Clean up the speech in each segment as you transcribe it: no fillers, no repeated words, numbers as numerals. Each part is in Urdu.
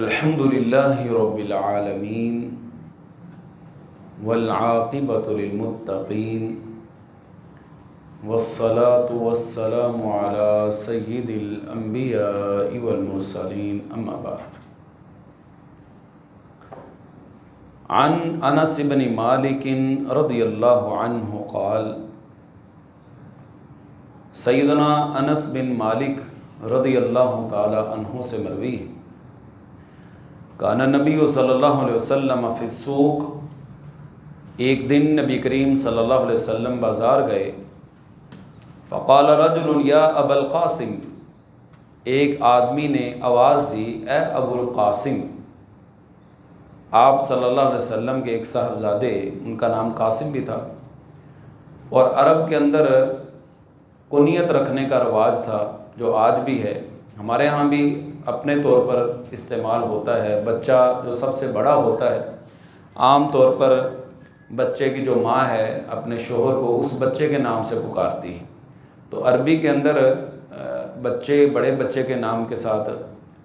الحمد للہ رب العالمین والعاقبۃ للمتقین والصلاة والسلام علی سید الانبیاء والمرسلین اما بعد۔ عن انس بن مالک رضی اللہ عنہ قال، سیدنا انس بن مالک رضی اللہ تعالی عنہ سے مروی ہے، کان نبی صلی اللہ علیہ وسلم فی السوق، ایک دن نبی کریم صلی اللہ علیہ وسلم بازار گئے، فقال رجل یا ابا القاسم، ایک آدمی نے آواز دی اے ابو القاسم۔ آپ صلی اللہ علیہ وسلم کے ایک صاحبزادے، ان کا نام قاسم بھی تھا، اور عرب کے اندر کنیت رکھنے کا رواج تھا جو آج بھی ہے، ہمارے ہاں بھی اپنے طور پر استعمال ہوتا ہے۔ بچہ جو سب سے بڑا ہوتا ہے، عام طور پر بچے کی جو ماں ہے اپنے شوہر کو اس بچے کے نام سے پکارتی ہے، تو عربی کے اندر بچے بڑے بچے کے نام کے ساتھ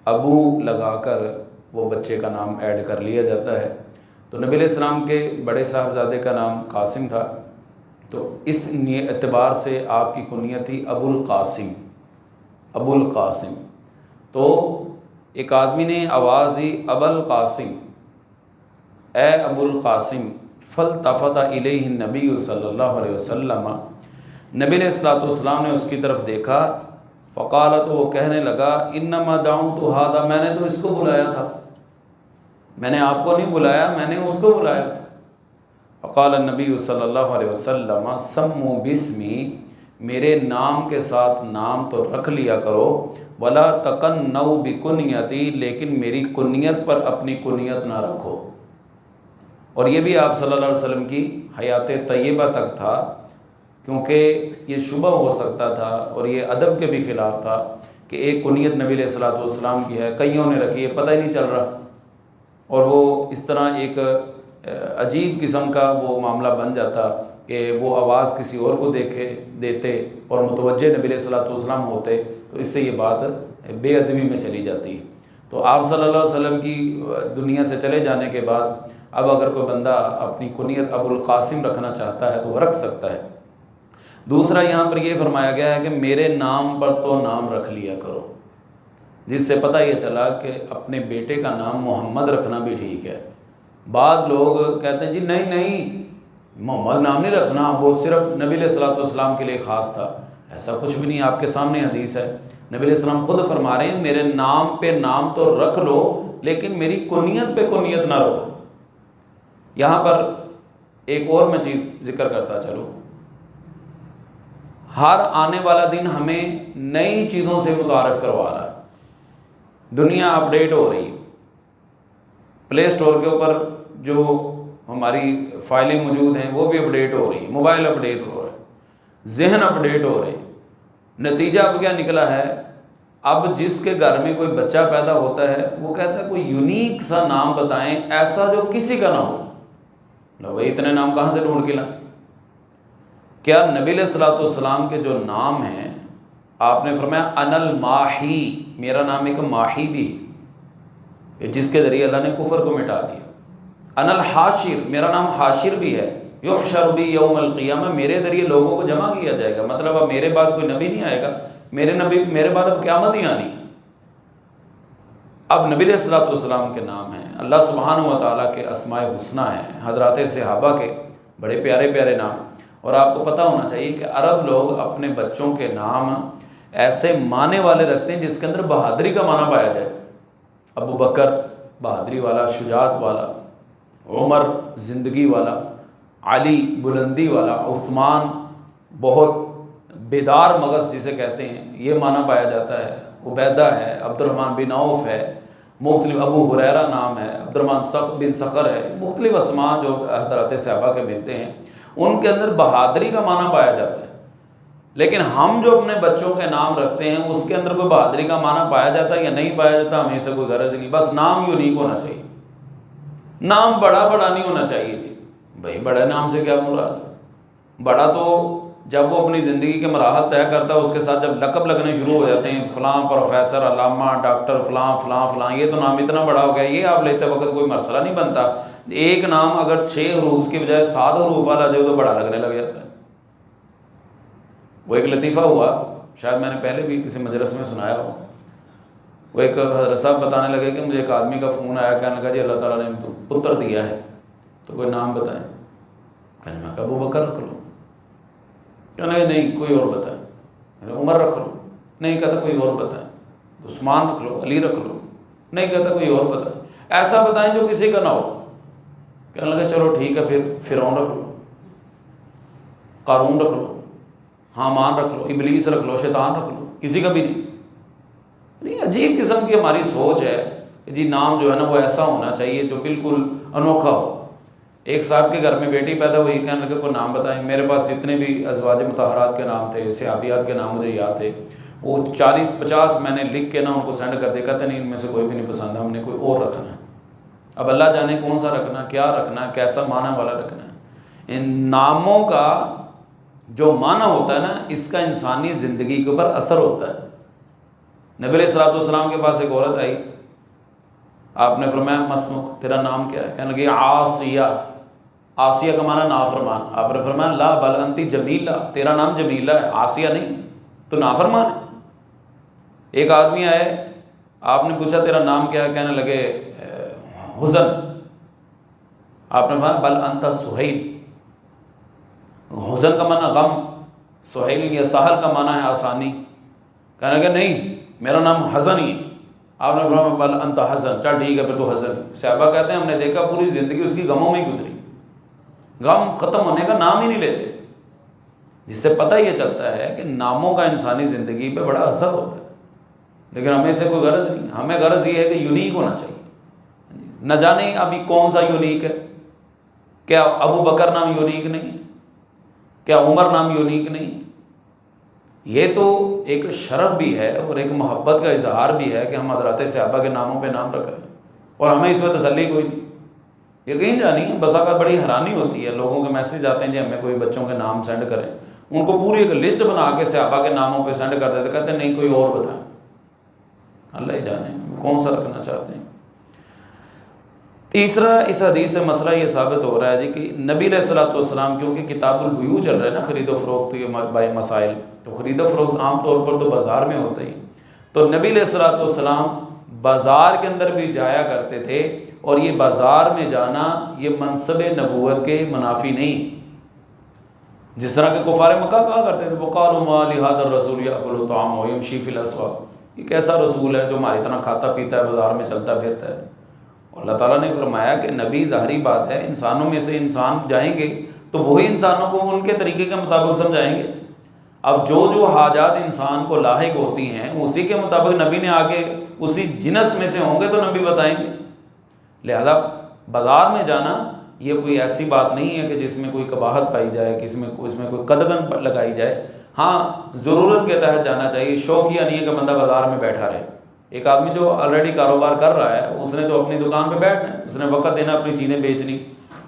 ابو لگا کر وہ بچے کا نام ایڈ کر لیا جاتا ہے۔ تو نبی علیہ السلام کے بڑے صاحبزادے کا نام قاسم تھا، تو اس اعتبار سے آپ کی کنیت تھی ابو القاسم، ابو القاسم۔ تو ایک آدمی نے آواز دی ابا القاسم، اے ابو القاسم، فالتفت الیہ النبی صلی اللہ علیہ وسلم، نبی علیہ الصلوۃ والسلام نے اس کی طرف دیکھا، فقال، تو وہ کہنے لگا انما دعوت ھذا، میں نے تو اس کو بلایا تھا، میں نے آپ کو نہیں بلایا، میں نے اس کو بلایا تھا۔ فقال النبی صلی اللہ علیہ وسلم سموا باسمی، میرے نام کے ساتھ نام تو رکھ لیا کرو، ولا تکنوا بکنیتی، لیکن میری کنیت پر اپنی کنیت نہ رکھو۔ اور یہ بھی آپ صلی اللہ علیہ وسلم کی حیات طیبہ تک تھا، کیونکہ یہ شبہ ہو سکتا تھا اور یہ ادب کے بھی خلاف تھا کہ ایک کنیت نبی علیہ الصلوۃ والسلام کی ہے، کئیوں نے رکھی ہے، پتہ ہی نہیں چل رہا، اور وہ اس طرح ایک عجیب قسم کا وہ معاملہ بن جاتا کہ وہ آواز کسی اور کو دیتے اور متوجہ نبی علیہ الصلوۃ والسلام ہوتے، تو اس سے یہ بات بے ادبی میں چلی جاتی۔ تو آپ صلی اللہ علیہ وسلم کی دنیا سے چلے جانے کے بعد اب اگر کوئی بندہ اپنی کنیت ابو القاسم رکھنا چاہتا ہے تو وہ رکھ سکتا ہے۔ دوسرا یہاں پر یہ فرمایا گیا ہے کہ میرے نام پر تو نام رکھ لیا کرو، جس سے پتہ یہ چلا کہ اپنے بیٹے کا نام محمد رکھنا بھی ٹھیک ہے۔ بعض لوگ کہتے ہیں جی نہیں نہیں محمد نام نہیں رکھنا، وہ صرف نبی علیہ الصلوۃ والسلام کے لیے خاص تھا۔ ایسا کچھ بھی نہیں، آپ کے سامنے حدیث ہے، نبی علیہ السلام خود فرما رہے ہیں میرے نام پہ نام تو رکھ لو لیکن میری کنیت پہ کنیت نہ رکھو۔ یہاں پر ایک اور میں چیز ذکر کرتا چلوں، ہر آنے والا دن ہمیں نئی چیزوں سے متعارف کروا رہا ہے، دنیا اپ ڈیٹ ہو رہی ہے، پلے سٹور کے اوپر جو ہماری فائلیں موجود ہیں وہ بھی اپ ڈیٹ ہو رہی ہے، موبائل اپ ڈیٹ ہو رہا ہے، ذہن اپ ڈیٹ ہو رہے ہیں۔ نتیجہ اب کیا نکلا ہے، اب جس کے گھر میں کوئی بچہ پیدا ہوتا ہے وہ کہتا ہے کوئی یونیک سا نام بتائیں ایسا جو کسی کا نہ ہو۔ لو بھائی اتنے نام کہاں سے ڈھونڈ کے لائیں؟ کیا نبی علیہ الصلوۃ والسلام کے جو نام ہیں، آپ نے فرمایا انا الماحی، میرا نام ایک ماحی بھی ہے جس کے ذریعے اللہ نے کفر کو مٹا دیا۔ انا الحاشر، میرا نام حاشر بھی ہے، یحشر بی یوم القیامہ، میرے ذریعے لوگوں کو جمع کیا جائے گا، مطلب اب میرے بعد کوئی نبی نہیں آئے گا، میرے بعد اب قیامت ہی آنی۔ اب نبی علیہ الصلوۃ والسلام کے نام ہیں، اللہ سبحانہ و تعالیٰ کے اسماء الحسنی ہیں، حضرات صحابہ کے بڑے پیارے پیارے نام۔ اور آپ کو پتہ ہونا چاہیے کہ عرب لوگ اپنے بچوں کے نام ایسے معنی والے رکھتے ہیں جس کے اندر بہادری کا معنی پایا جائے۔ ابو بکر بہادری والا، شجاعت والا، عمر زندگی والا، علی بلندی والا، عثمان بہت بیدار مغز جسے کہتے ہیں یہ معنی پایا جاتا ہے، عبیدہ ہے، عبد الرحمن بن عوف ہے، مختلف، ابو ہریرہ نام ہے، عبد الرحمن بن صخر ہے، مختلف اسماء جو حضرات صحابہ کے ملتے ہیں، ان کے اندر بہادری کا معنی پایا جاتا ہے۔ لیکن ہم جو اپنے بچوں کے نام رکھتے ہیں اس کے اندر کوئی بہادری کا معنی پایا جاتا ہے یا نہیں پایا جاتا، ہمیں سے کوئی غرض نہیں، بس نام یونیک ہونا چاہیے، نام بڑا بڑا نہیں ہونا چاہیے۔ جی بھائی بڑے نام سے کیا مراد؟ بڑا تو جب وہ اپنی زندگی کے مراحل طے کرتا ہے، اس کے ساتھ جب لقب لگنے شروع ہو جاتے ہیں، فلاں پروفیسر، علامہ، ڈاکٹر، فلاں فلاں فلاں، یہ تو نام اتنا بڑا ہو گیا، یہ آپ لیتے وقت کوئی مسئلہ نہیں بنتا۔ ایک نام اگر 6 حروف کی بجائے 7 حروف والا جو تو بڑا لگنے لگ جاتا ہے۔ وہ ایک لطیفہ ہوا، شاید میں نے پہلے بھی کسی مجلس میں سنایا ہو۔ وہ ایک حضرت صاحب بتانے لگے کہ مجھے ایک آدمی کا فون آیا، کہنے لگا جی اللہ تعالیٰ نے پتر دیا ہے، تو کوئی نام بتائیں۔ کہنے میں کہا ابو بکر رکھ لو۔ کہنے لگے نہیں کوئی اور بتائیں۔ عمر رکھ لو۔ نہیں کہتا کوئی اور بتائیں۔ عثمان رکھ لو، علی رکھ لو۔ نہیں کہتا کوئی اور بتائیں، ایسا بتائیں جو کسی کا نہ ہو۔ کہنے لگے چلو ٹھیک ہے، پھر فرعون رکھ لو، قارون رکھ لو، حامان رکھ لو، ابلیس رکھ لو، شیطان رکھ لو، کسی کا بھی نہیں۔ عجیب قسم کی ہماری سوچ ہے کہ جی نام جو ہے نا وہ ایسا ہونا چاہیے جو بالکل انوکھا ہو۔ ایک صاحب کے گھر میں بیٹی پیدا ہوئی، کہنے لگے کوئی نام بتائیں۔ میرے پاس جتنے بھی ازواج مطہرات کے نام تھے، صحابیات کے نام مجھے یاد تھے، وہ 40-50 میں نے لکھ کے نا ان کو سینڈ کر دیا۔ کہتے نہیں ان میں سے کوئی بھی نہیں پسند ہے، ہم نے کوئی اور رکھنا ہے۔ اب اللہ جانے کون سا رکھنا ہے، کیا رکھنا ہے، کیسا معنی والا رکھنا ہے۔ ان ناموں کا جو معنی ہوتا ہے نا، اس کا انسانی زندگی کے اوپر اثر ہوتا ہے۔ نبی علیہ الصلوۃ والسلام کے پاس ایک عورت آئی، آپ نے فرمایا مسمک، تیرا نام کیا ہے؟ کہنے لگی عاصیہ۔ عاصیہ کا معنی نافرمان۔ آپ نے فرمایا لا بل انتی جمیلہ، تیرا نام جمیلہ ہے، عاصیہ نہیں، تو نافرمان ہے۔ ایک آدمی آئے، آپ نے پوچھا تیرا نام کیا ہے؟ کہنے لگے حزن۔ آپ نے فرمایا بل انت سہیل۔ حزن کا معنی غم، سہیل یا سہل کا معنی ہے آسانی۔ کہنے لگے نہیں میرا نام حزن ہی ہے۔ آپ نے فرمایا بل انت حزن، چل ٹھیک ہے پھر تو حزن۔ صحابہ کہتے ہیں ہم نے دیکھا پوری زندگی اس کی غموں میں ہی گزری، غم ختم ہونے کا نام ہی نہیں لیتے، جس سے پتہ یہ چلتا ہے کہ ناموں کا انسانی زندگی پہ بڑا اثر ہوتا ہے۔ لیکن ہمیں سے کوئی غرض نہیں، ہمیں غرض یہ ہے کہ یونیک ہونا چاہیے۔ نہ جانے ابھی کون سا یونیک ہے، کیا ابو بکر نام یونیک نہیں، کیا عمر نام یونیک نہیں؟ یہ تو ایک شرف بھی ہے اور ایک محبت کا اظہار بھی ہے کہ ہم حضرات صحابہ کے ناموں پہ نام رکھ رہے ہیں، اور ہمیں اس میں تسلی کوئی نہیں۔ یقین جانیے بس اوقات بڑی حیرانی ہوتی ہے، لوگوں کے میسیج آتے ہیں جی ہمیں کوئی بچوں کے نام سینڈ کریں، ان کو پوری ایک لسٹ بنا کے صحابہ کے ناموں پہ سینڈ کر دیتے، کہتے ہیں نہیں کوئی اور بتائیں۔ اللہ ہی جانے کون سا رکھنا چاہتے ہیں۔ تیسرا اس حدیث سے مسئلہ یہ ثابت ہو رہا ہے جی کہ نبی علیہ الصلوۃ والسلام، کیونکہ کتاب البیوع چل رہا ہے نا، خرید و فروخت کے مسائل، تو خرید و فروخت عام طور پر تو بازار میں ہوتا ہی، تو نبی علیہ الصلوۃ والسلام بازار کے اندر بھی جایا کرتے تھے، اور یہ بازار میں جانا یہ منصب نبوت کے منافی نہیں۔ جس طرح کہ کفار مکہ کہا کرتے تھے وقالوا ما لهذا الرسول يأكل الطعام ويمشي في الاسواق، یہ کیسا رسول ہے جو ہماری طرح کھاتا پیتا ہے، بازار میں چلتا پھرتا ہے۔ اور اللہ تعالیٰ نے فرمایا کہ نبی ظاہری بات ہے انسانوں میں سے انسان جائیں گے تو وہی انسانوں کو ان کے طریقے کے مطابق سمجھائیں گے۔ اب جو حاجات انسان کو لاحق ہوتی ہیں اسی کے مطابق نبی نے آگے اسی جنس میں سے ہوں گے تو نبی بتائیں گے۔ لہذا بازار میں جانا یہ کوئی ایسی بات نہیں ہے کہ جس میں کوئی قباحت پائی جائے، کہ اس میں کوئی قدغن لگائی جائے۔ ہاں ضرورت کے تحت جانا چاہیے، شوقیہ نہیں ہے کہ بندہ بازار میں بیٹھا رہے۔ ایک آدمی جو آلریڈی کاروبار کر رہا ہے اس نے تو اپنی دکان پہ بیٹھنا ہے، اس نے وقت دینا اپنی چیزیں بیچنی،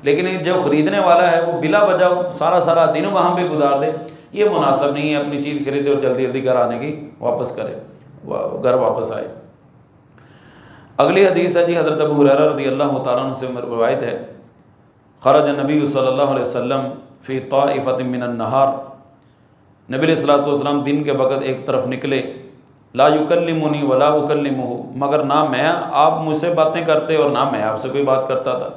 لیکن جو خریدنے والا ہے وہ بلا وجہ سارا دن وہاں پہ گزار دے، یہ مناسب نہیں ہے۔ اپنی چیز خریدے اور جلدی جلدی گھر آنے کی واپس کرے، گھر واپس آئے۔ اگلی حدیث ہے جی حضرت ابو ہریرہ رضی اللہ تعالیٰ عنہ سے روایت ہے، خرج نبی صلی اللہ علیہ وسلم فی طائفۃ من النہار، نبی علیہ الصلوۃ والسلام دن کے وقت ایک طرف نکلے، لا یکلمنی ولا اکلمہ، مگر نہ میں آپ مجھ سے باتیں کرتے اور نہ میں آپ سے کوئی بات کرتا تھا،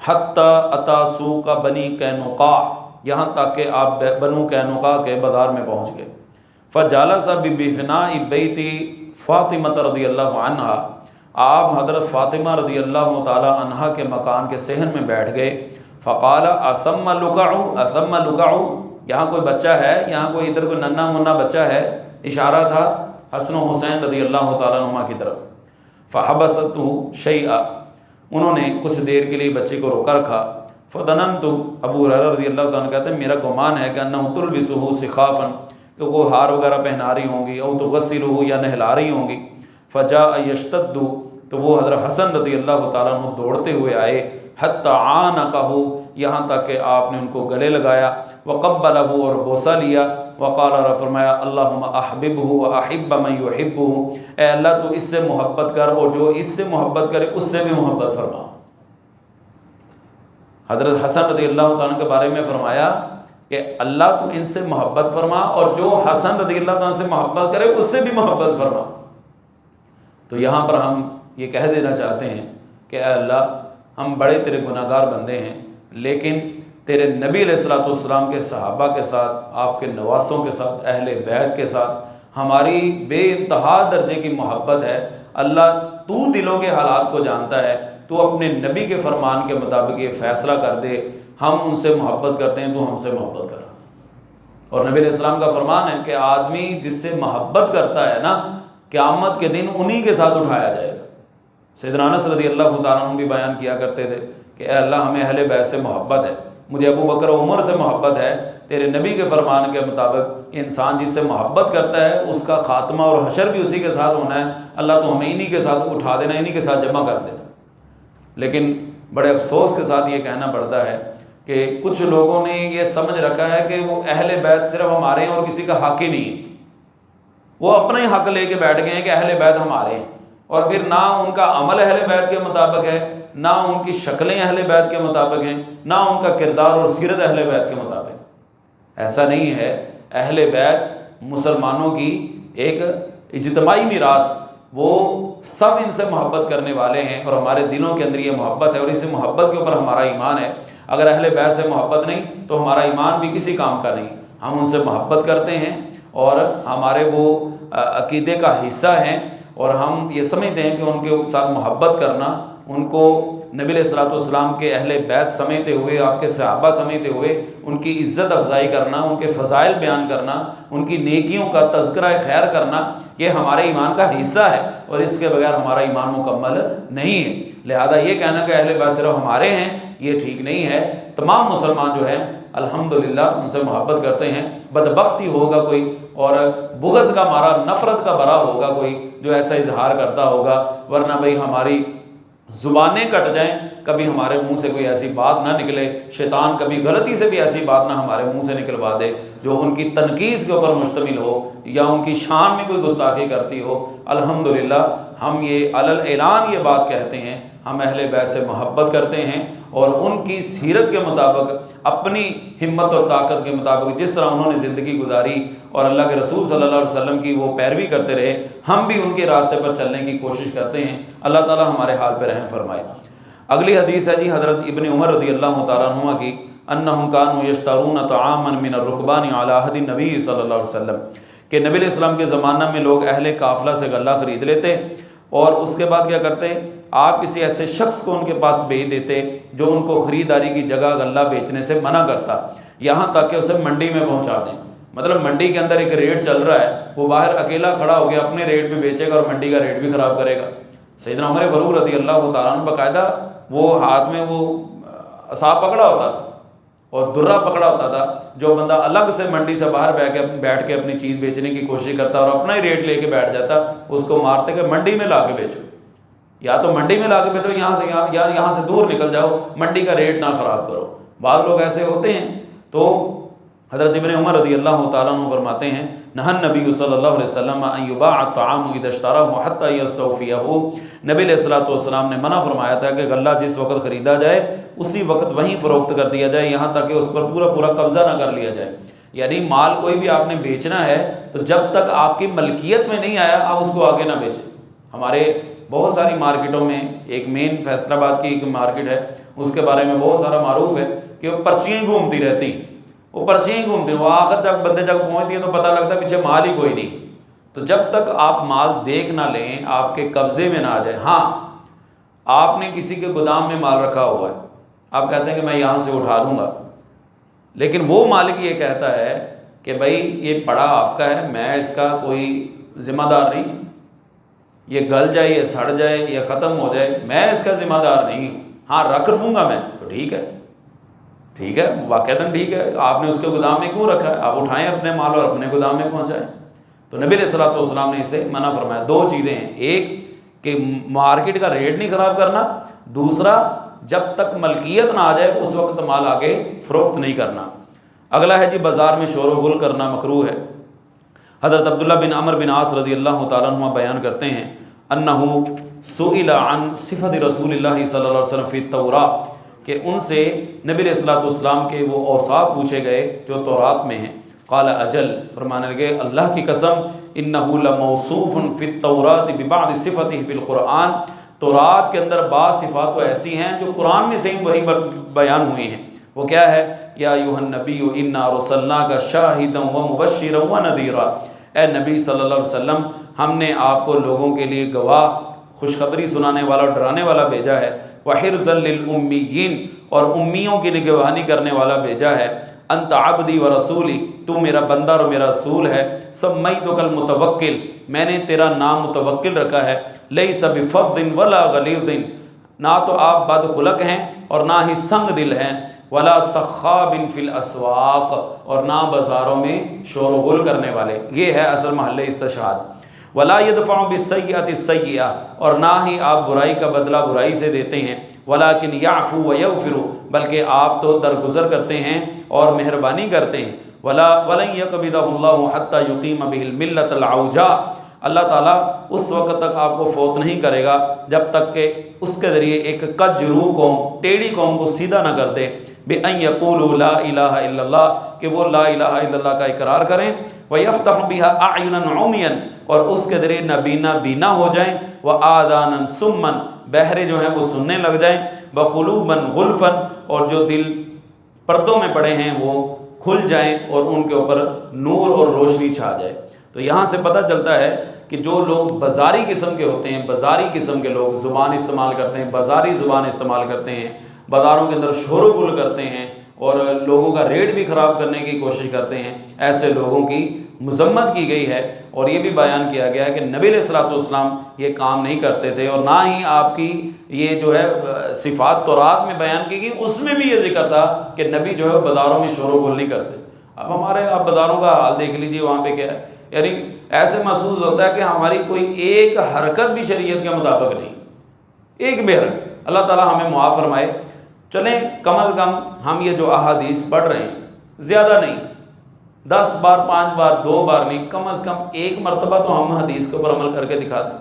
حتی اتی سوق بنی قینقاع، یہاں تک کہ آپ بنو قینقاع کے بازار میں پہنچ گئے، فجالس بفناء بیت فاطمہ رضی اللہ عنہا، آپ حضرت فاطمہ رضی اللہ تعالی عنہا کے مکان کے صحن میں بیٹھ گئے، فقال اسم لکع، یہاں کوئی بچہ ہے، یہاں کوئی ادھر کوئی ننھا منا بچہ ہے، اشارہ تھا حسن و حسین رضی اللہ تعالیٰ عنہما کی طرف، فحبستہ شیئا، انہوں نے کچھ دیر کے لیے بچے کو روکا رکھا، فظننت، ابو ہریرہ رضی اللہ تعالیٰ عنہ کہتے ہیں میرا گمان ہے کہ انہ تلبسہ سخافا، کہ وہ ہار وغیرہ پہنا رہی ہوں گی، او تغسلہ، یا نہلا رہی ہوں گی، فجاء یشتد، تو وہ حضرت حسن رضی اللہ تعالیٰ عنہ دوڑتے ہوئے آئے، حتی عانقہ، یہاں تک کہ آپ نے ان کو گلے لگایا، وقبلہ، اور بوسہ لیا، وقال، اور فرمایا اللہم احببہ واحب من یحبہ، اے اللہ تو اس سے محبت کر اور جو اس سے محبت کرے اس سے بھی محبت فرما۔ حضرت حسن رضی اللہ تعالیٰ کے بارے میں فرمایا کہ اللہ تو ان سے محبت فرما اور جو حسن رضی اللہ تعالیٰ سے محبت کرے اس سے بھی محبت فرما۔ تو یہاں پر ہم یہ کہہ دینا چاہتے ہیں کہ اے اللہ ہم بڑے تیرے گناہ گار بندے ہیں، لیکن تیرے نبی علیہ الصلوۃ والسلام کے صحابہ کے ساتھ، آپ کے نواسوں کے ساتھ، اہل بیت کے ساتھ ہماری بے انتہا درجے کی محبت ہے۔ اللہ تو دلوں کے حالات کو جانتا ہے، تو اپنے نبی کے فرمان کے مطابق یہ فیصلہ کر دے، ہم ان سے محبت کرتے ہیں تو ہم سے محبت کر۔ اور نبی علیہ السلام کا فرمان ہے کہ آدمی جس سے محبت کرتا ہے نا، قیامت کے دن انہی کے ساتھ اٹھایا جائے گا۔ سیدنا انس رضی اللہ تعالیٰ عنہ بھی بیان کیا کرتے تھے کہ اے اللہ ہمیں اہل بیت سے محبت ہے، مجھے ابو بکر و عمر سے محبت ہے، تیرے نبی کے فرمان کے مطابق انسان جس سے محبت کرتا ہے اس کا خاتمہ اور حشر بھی اسی کے ساتھ ہونا ہے، اللہ تو ہمیں انہی کے ساتھ اٹھا دینا، انہی کے ساتھ جمع کر دینا۔ لیکن بڑے افسوس کے ساتھ یہ کہنا پڑتا ہے کہ کچھ لوگوں نے یہ سمجھ رکھا ہے کہ وہ اہل بیت صرف ہمارے ہیں اور کسی کا حق ہی نہیں، وہ اپنا ہی حق لے کے بیٹھ گئے ہیں کہ اہل بیت ہمارے ہیں، اور پھر نہ ان کا عمل اہل بیت کے مطابق ہے، نہ ان کی شکلیں اہل بیت کے مطابق ہیں، نہ ان کا کردار اور سیرت اہل بیت کے مطابق۔ ایسا نہیں ہے، اہل بیت مسلمانوں کی ایک اجتماعی میراث، وہ سب ان سے محبت کرنے والے ہیں اور ہمارے دلوں کے اندر یہ محبت ہے اور اس محبت کے اوپر ہمارا ایمان ہے۔ اگر اہل بیت سے محبت نہیں تو ہمارا ایمان بھی کسی کام کا نہیں۔ ہم ان سے محبت کرتے ہیں اور ہمارے وہ عقیدے کا حصہ ہیں، اور ہم یہ سمجھتے ہیں کہ ان کے ساتھ محبت کرنا، ان کو نبی علیہ الصلوۃ والسلام کے اہل بیت سمجھتے ہوئے، آپ کے صحابہ سمجھتے ہوئے ان کی عزت افزائی کرنا، ان کے فضائل بیان کرنا، ان کی نیکیوں کا تذکرہ خیر کرنا، یہ ہمارے ایمان کا حصہ ہے اور اس کے بغیر ہمارا ایمان مکمل نہیں ہے۔ لہذا یہ کہنا کہ اہل بیت صرف ہمارے ہیں یہ ٹھیک نہیں ہے۔ تمام مسلمان جو ہیں الحمدللہ ان سے محبت کرتے ہیں۔ بدبختی ہوگا کوئی اور بغض کا مارا، نفرت کا بھرا ہوگا کوئی جو ایسا اظہار کرتا ہوگا، ورنہ بھئی ہماری زبانیں کٹ جائیں، کبھی ہمارے منہ سے کوئی ایسی بات نہ نکلے، شیطان کبھی غلطی سے بھی ایسی بات نہ ہمارے منہ سے نکلوا دے جو ان کی تنقیص کے اوپر مشتمل ہو یا ان کی شان میں کوئی گستاخی کرتی ہو۔ الحمدللہ ہم یہ علل اعلان یہ بات کہتے ہیں، ہم اہل بیت سے محبت کرتے ہیں اور ان کی سیرت کے مطابق، اپنی ہمت اور طاقت کے مطابق جس طرح انہوں نے زندگی گزاری اور اللہ کے رسول صلی اللہ علیہ وسلم کی وہ پیروی کرتے رہے، ہم بھی ان کے راستے پر چلنے کی کوشش کرتے ہیں۔ اللہ تعالی ہمارے حال پہ رحم فرمائے۔ اگلی حدیث ہے جی حضرت ابن عمر رضی اللہ تعالیٰ عنہ کی، انہم کانوا یشترون طعاما من الرکبان علی عہد النبی صلی اللہ علیہ وسلم، کہ نبی علیہ السلام کے زمانہ میں لوگ اہل قافلہ سے غلہ خرید لیتے اور اس کے بعد کیا کرتے، آپ کسی ایسے شخص کو ان کے پاس بھیج دیتے جو ان کو خریداری کی جگہ غلہ بیچنے سے منع کرتا، یہاں تک کہ اسے منڈی میں پہنچا دیں۔ مطلب منڈی کے اندر ایک ریٹ چل رہا ہے، وہ باہر اکیلا کھڑا ہو کے اپنے ریٹ پہ بیچے گا اور منڈی کا ریٹ بھی خراب کرے گا۔ سیدنا عمر فاروق رضی اللہ تعالیٰ عنہ باقاعدہ وہ ہاتھ میں وہ عصا پکڑا ہوتا تھا اور درہ پکڑا ہوتا تھا، جو بندہ الگ سے منڈی سے باہر بیٹھ کے اپنی چیز بیچنے کی کوشش کرتا اور اپنا ہی ریٹ لے کے بیٹھ جاتا، اس کو مارتے کہ منڈی میں لا کے بیچو، یا تو منڈی میں لا کے بیچو، یہاں سے یہاں سے دور نکل جاؤ، منڈی کا ریٹ نہ خراب کرو۔ بعض لوگ ایسے ہوتے ہیں۔ تو حضرت ابن عمر رضی اللہ تعالیٰ عنہ فرماتے ہیں، نہى النبی صلی اللہ علیہ وسلم ان یباع الطعام اذا اشتراه حتى یستوفیہ، نبی علیہ الصلوۃ والسلام نے منع فرمایا تھا کہ غلہ جس وقت خریدا جائے اسی وقت وہیں فروخت کر دیا جائے، یہاں تک کہ اس پر پورا قبضہ نہ کر لیا جائے۔ یعنی مال کوئی بھی آپ نے بیچنا ہے تو جب تک آپ کی ملکیت میں نہیں آیا آپ اس کو آگے نہ بیچیں۔ ہمارے بہت ساری مارکیٹوں میں، ایک مین فیصل آباد کی ایک مارکیٹ ہے، اس کے بارے میں بہت سارا معروف ہے کہ وہ پرچیاں ہی گھومتی رہتی ہیں، وہ پرچیاں ہی گھومتی ہیں، وہ آخر جب بندے جب پہنچتی ہیں تو پتہ لگتا ہے پیچھے مال ہی کوئی نہیں۔ تو جب تک آپ مال دیکھ نہ لیں، آپ کے قبضے میں نہ آ جائے۔ ہاں آپ نے کسی کے گودام میں مال رکھا ہوا ہے، آپ کہتے ہیں کہ میں یہاں سے اٹھا لوں گا، لیکن وہ مالک یہ کہتا ہے کہ بھائی یہ پڑا آپ کا ہے، میں اس کا کوئی ذمہ دار نہیں، یہ گل جائے، یہ سڑ جائے، یہ ختم ہو جائے، میں اس کا ذمہ دار نہیں ہوں، ہاں رکھ لوں گا میں تو ٹھیک ہے، ٹھیک ہے، واقعتاً ٹھیک ہے، آپ نے اس کے گودام میں کیوں رکھا ہے، آپ اٹھائیں اپنے مال اور اپنے گودام میں پہنچائیں۔ تو نبی علیہ الصلوۃ والسلام نے اسے منع فرمایا۔ دو چیزیں ہیں، ایک کہ مارکیٹ کا ریٹ نہیں خراب کرنا، دوسرا جب تک ملکیت نہ آ جائے اس وقت مال آگے فروخت نہیں کرنا۔ اگلا ہے جی بازار میں شور و غل کرنا مکروہ ہے۔ حضرت عبداللہ بن عمر بن عاص رضی اللہ تعالیٰ عنہ بیان کرتے ہیں انہو سئل عن صفت رسول اللہ صلی اللہ علیہ وسلم فی التوراۃ، کہ ان سے نبی علیہ الصلوۃ والسلام کے وہ اوصاف پوچھے گئے جو تورات میں ہیں۔ قال اجل، فرمانے لگے اللہ کی قسم، انہ لموصوف فی التوراۃ ببعض صفته فی القرآن، تورات کے اندر بعض صفات ایسی ہیں جو قرآن میں صحیح وہی بیان ہوئی ہیں۔ وہ کیا ہے؟ یا ایھا النبی انا رسلناک شاہدا ومبشرا ونذیرا، اے نبی صلی اللہ علیہ وسلم ہم نے آپ کو لوگوں کے لیے گواہ، خوشخبری سنانے والا اور ڈرانے والا بھیجا ہے، وحرزا للأمیین، اور امیوں کی نگہبانی کرنے والا بھیجا ہے، انت عبدی و رسولی، تو میرا بندہ اور میرا رسول ہے، سمیتک المتوکل، میں نے تیرا نام متوکل رکھا ہے، لیس بفظ ولا غلیظ، نہ تو آپ بد خلق ہیں اور نہ ہی سنگ دل ہیں، ولا سخاب فی الاسواق، اور نہ بازاروں میں شور و غل کرنے والے۔ یہ ہے اصل محل استشہاد۔ ولا يدفع بالسیئۃ السیئۃ، اور نہ ہی آپ برائی کا بدلہ برائی سے دیتے ہیں، ولکن یعفو ویغفر، بلکہ آپ تو درگزر کرتے ہیں اور مہربانی کرتے ہیں، ولن یقبضہ اللہ حتی یقیم بہ الملۃ العوجاء، اللہ تعالیٰ اس وقت تک آپ کو فوت نہیں کرے گا جب تک کہ اس کے ذریعے ایک کج رو قوم، ٹیڑھی قوم کو سیدھا نہ کر دے، بِأَن يَقُولُوا لَا إِلَٰهَ إِلَّا اللَّهُ، کہ وہ لا الہ الا اللہ کا اقرار کریں، وَيَفْتَحُ بِهَا أَعْيُنًا عُمْيًا، اور اس کے ذریعے نابینا بینا ہو جائیں، وَآذَانًا صُمًّا، بہرے جو ہیں وہ سننے لگ جائیں، وَقُلُوبًا غُلْفًا، اور جو دل پردوں میں پڑے ہیں وہ کھل جائیں اور ان کے اوپر نور اور روشنی چھا جائے۔ تو یہاں سے پتہ چلتا ہے کہ جو لوگ بازاری قسم کے ہوتے ہیں، بازاری قسم کے لوگ زبان استعمال کرتے ہیں، بازاری زبان استعمال کرتے ہیں، بازاروں کے اندر شور و غل کرتے ہیں اور لوگوں کا ریٹ بھی خراب کرنے کی کوشش کرتے ہیں، ایسے لوگوں کی مذمت کی گئی ہے۔ اور یہ بھی بیان کیا گیا ہے کہ نبی علیہ الصلوۃ والسلام یہ کام نہیں کرتے تھے، اور نہ ہی آپ کی یہ جو ہے صفات تورات میں بیان کی گئی، اس میں بھی یہ ذکر تھا کہ نبی جو ہے بازاروں میں شور و غل نہیں کرتے۔ اب ہمارے آپ بازاروں کا حال دیکھ لیجئے، وہاں پہ کیا ہے، یعنی ایسے محسوس ہوتا ہے کہ ہماری کوئی ایک حرکت بھی شریعت کے مطابق نہیں، ایک بھی حرکت۔ اللہ تعالیٰ ہمیں معاف فرمائے۔ چلیں کم از کم ہم یہ جو احادیث پڑھ رہے ہیں، زیادہ نہیں، 10 بار 5 بار 2 بار نہیں، کم از کم ایک مرتبہ تو ہم حدیث کے اوپر عمل کر کے دکھا دیں۔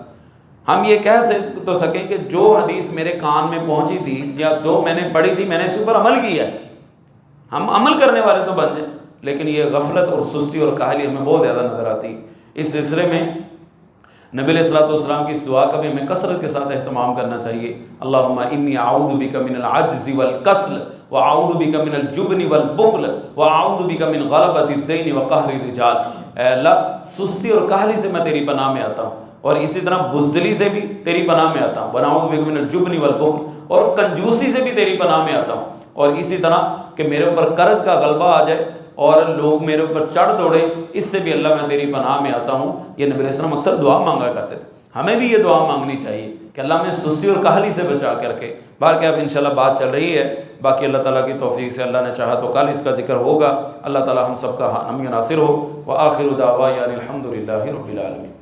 ہم یہ کہہ تو سکیں کہ جو حدیث میرے کان میں پہنچی تھی یا جو میں نے پڑھی تھی، میں نے اس کے اوپر عمل کیا ہے۔ ہم عمل کرنے والے تو بن جائیں، لیکن یہ غفلت اور سستی اور کاہلی ہمیں بہت زیادہ نظر آتی ہے۔ اس سلسلے میں نبی علیہ الصلوۃ والسلام کی اس دعا کا بھی ہمیں کثرت کے ساتھ اہتمام کرنا چاہیے۔ اللہم انی اعوذ بک من العجز والکسل واعوذ بک من الجبن والبخل واعوذ بک من غلبۃ الدین وقہر الرجال، اے اللہ سستی اور کاہلی سے میں تیری پناہ میں آتا ہوں، اور اسی طرح بزدلی سے بھی تیری پناہ میں آتا ہوں، ونعوذ بک من الجبن والبخل، اور کنجوسی سے بھی تیری پناہ میں آتا ہوں، اور اسی طرح کہ میرے اوپر قرض کا غلبہ آ جائے اور لوگ میرے اوپر چڑھ دوڑے، اس سے بھی اللہ میں تیری پناہ میں آتا ہوں۔ یہ نبی علیہ السلام اکثر دعا مانگا کرتے تھے، ہمیں بھی یہ دعا مانگنی چاہیے کہ اللہ میں سستی اور کاہلی سے بچا کر کے۔ بار کہ اب انشاءاللہ بات چل رہی ہے، باقی اللہ تعالیٰ کی توفیق سے اللہ نے چاہا تو کل اس کا ذکر ہوگا۔ اللہ تعالیٰ ہم سب کا حامی ناصر ہو۔ وآخر دعوانا الحمد للہ رب العالمین۔